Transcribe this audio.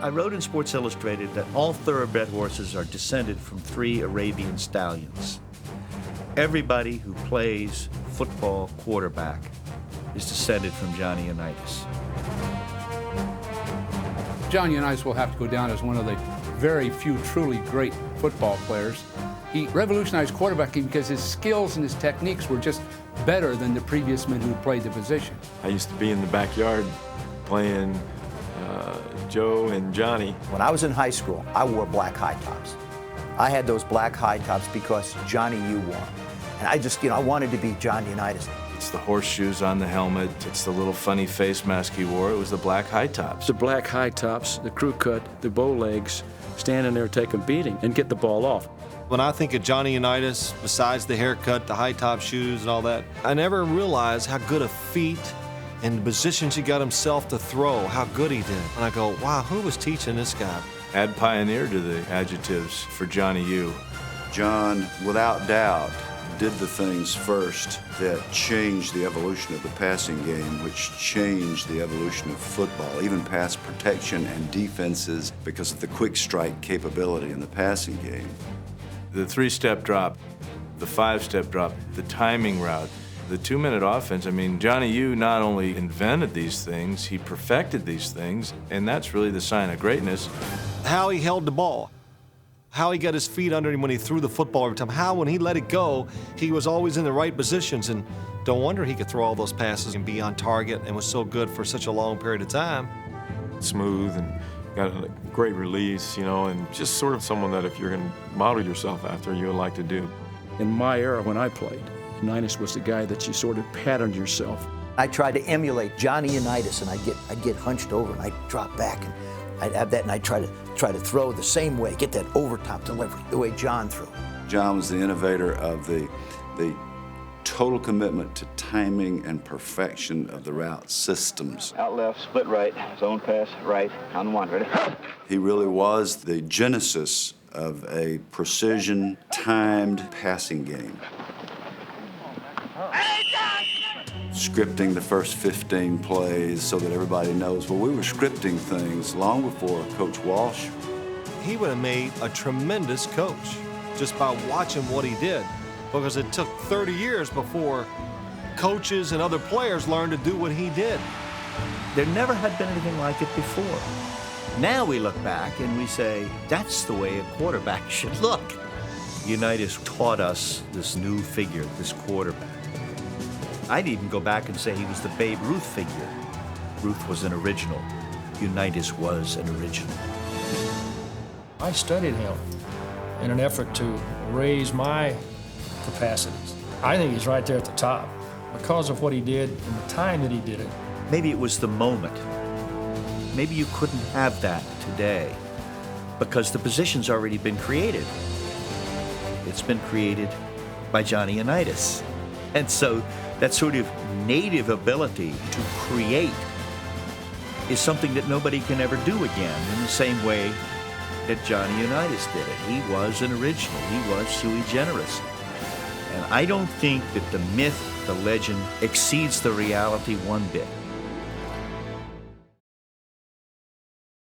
I wrote in Sports Illustrated that all thoroughbred horses are descended from 3 Arabian stallions. Everybody who plays football quarterback is descended from Johnny Unitas. Johnny Unitas will have to go down as one of the very few truly great football players. He revolutionized quarterbacking because his skills and his techniques were just better than the previous men who played the position. I used to be in the backyard playing Joe and Johnny. When I was in high school, I wore black high tops. I had those black high tops because Johnny U wore them. And I just, I wanted to be Johnny Unitas. It's the horseshoes on the helmet. It's the little funny face mask he wore. It was the black high tops. The black high tops, the crew cut, the bow legs, standing there taking a beating and get the ball off. When I think of Johnny Unitas, besides the haircut, the high top shoes and all that, I never realized how good a feet and the positions he got himself to throw, how good he did. And I go, wow, who was teaching this guy? Add pioneer to the adjectives for Johnny U. John, without doubt, did the things first that changed the evolution of the passing game, which changed the evolution of football, even pass protection and defenses because of the quick strike capability in the passing game. The 3-step drop, the 5-step drop, the timing route, the 2-minute offense. I mean, Johnny U not only invented these things, he perfected these things, and that's really the sign of greatness. How he held the ball, how he got his feet under him when he threw the football every time, how when he let it go, he was always in the right positions, and don't wonder he could throw all those passes and be on target and was so good for such a long period of time. Smooth and got a great release, and just sort of someone that if you're going to model yourself after, you would like to do. In my era when I played, Unitas was the guy that you sort of patterned yourself. I tried to emulate Johnny Unitas, and I'd get hunched over, and I'd drop back, and I'd have that, and I'd try to throw the same way, get that overtop delivery, the way John threw. John was the innovator of the total commitment to timing and perfection of the route systems. Out left, split right, zone pass right, on one, ready? He really was the genesis of a precision, timed passing game. Scripting the first 15 plays so that everybody knows. Well, we were scripting things long before Coach Walsh. He would have made a tremendous coach just by watching what he did, because it took 30 years before coaches and other players learned to do what he did. There never had been anything like it before. Now we look back and we say, that's the way a quarterback should look. Unitas taught us this new figure, this quarterback. I'd even go back and say he was the Babe Ruth figure. Ruth was an original. Unitas was an original. I studied him in an effort to raise my capacities. I think he's right there at the top because of what he did and the time that he did it. Maybe it was the moment. Maybe you couldn't have that today because the position's already been created. It's been created by Johnny Unitas. And so that sort of native ability to create is something that nobody can ever do again in the same way that Johnny Unitas did it. He was an original. He was sui generis. And I don't think that the myth, the legend, exceeds the reality one bit.